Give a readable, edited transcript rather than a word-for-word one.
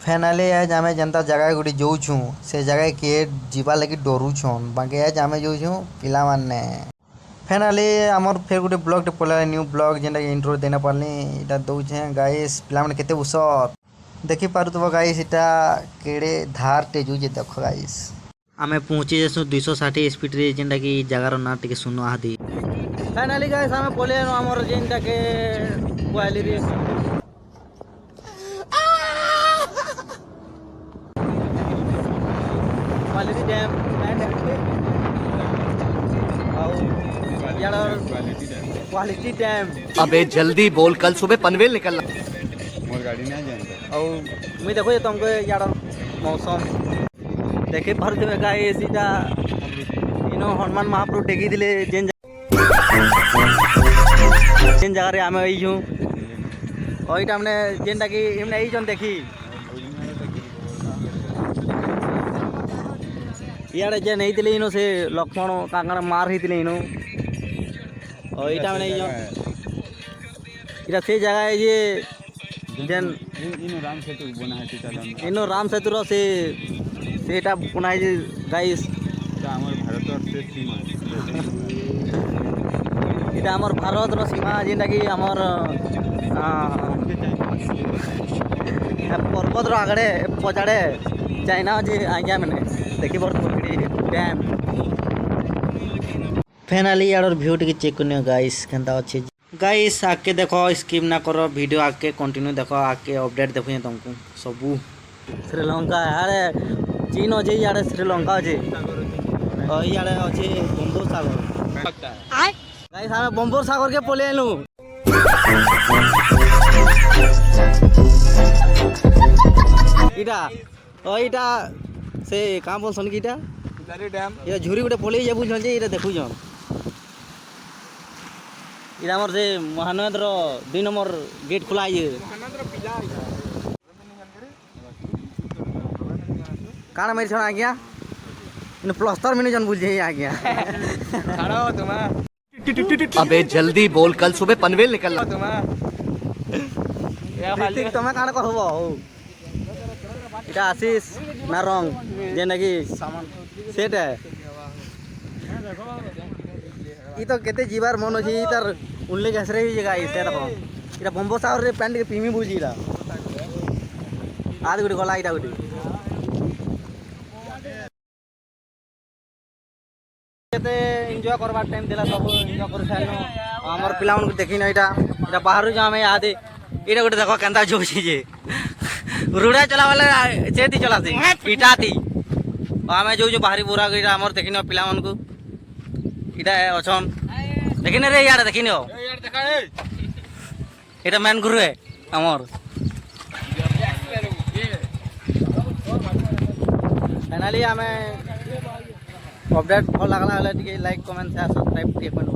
Finally आज आमे जनता जगह गुटी जाऊँ से जगह किए जीवा लगी डरुछन बाकी आज आमे जाऊँ पिला माने फाइनाली आमर फिर गोटे ब्लॉग टे पड़ा न्यू ब्लॉग जेनटा इंट्रो देना पारनी इटा दौछे गाइस पिला माने केते उषत देखि पारुतबो गाइस इटा केड़े धार टे जुजे देखो गाइस आमे पहुंची जेसु 260 स्पीड रे जेनटा की जगार ना टिके सुनो आदी फाइनाली गाइस आमे पले आमर जेनटा के क्वाली रे क्वालिटी डैम क्वालिटी डैम अबे जल्दी बोल कल सुबह पनवेल निकलना मोर गाड़ी नहीं जानता और मैं देखो ये तुमको यार मौसम देखे भर देवे गाइस सीधा इनो हनुमान महाप्रभु टेकी दिले जेन जगह रे आमे आई हूं ओइटा हमने जेनटा की हमने आई जन देखी इयाडे जे नहीं दिले इनो से लक्ष्मण कांगड़ मार ही दिले इनो और इटा मैंने इटा से जगह है ये जेन इनो राम सेतु बना है सीता इनो राम सेतु रो से सेटा बना है गाइस हमर भारत से सीमा इटा हमर भारत रो सीमा जेनटा की हमर पर्वत रो आगड़े पछाड़े चाइना जे आज्ञा मैंने देखी बड़ डैम फाइनाली यार व्यू टिके चेक करने गाइस केनता अच्छे गाइस आके देखो स्किप ना करो वीडियो आके कंटिन्यू देखो आके अपडेट देखो तुमको सबू श्रीलंका अरे चीन अच्छे इे श्रीलंका अच्छे और इे अच्छे बंबोर सागर गाइस आमे बंबोर सागर के पले आलू इटा ओ इटा से का बोलसन की इटा डैम ये झुरी गोटे पले जे बुझल जे इटा देखु जन इटा हमर से महानगर 2 नंबर गेट खुला है काना मेरी छना आ गया इन प्लास्टर में जन बुझ जे आ गया खड़ा हो तुम अबे जल्दी बोल कल सुबह पनवेल निकलना ठीक तुम्हें काना कहबो हो इटा आशीष नारंग जेना की सेट है ई तो केते जीवार मन अछि तार उल्लेख हसरे ही जगह इसे देखो इटा बंबो सागर रे पैंट के पीमी बुझी रा आद गुडी गला इटा गुडी केते एन्जॉय करबा टाइम देला सब एन्जॉय कर साइनो हमर पिला मन देखि न इटा इटा बाहर जा हमें आदे इटा गुडी देखो केंता जोछि जे रुड़ा चला वाला चेती चलाती इटाती आमे जो बाहरी बुरा गईरा हमर देखि न पिला मन को इटा अछन देखिने रे यार देखिने हो यार देखा ए इटा मैन गुरु है हमर फाइनली हमें अपडेट भल लागला हले टिके लाइक कमेंट शेयर सब्सक्राइब टिके करो।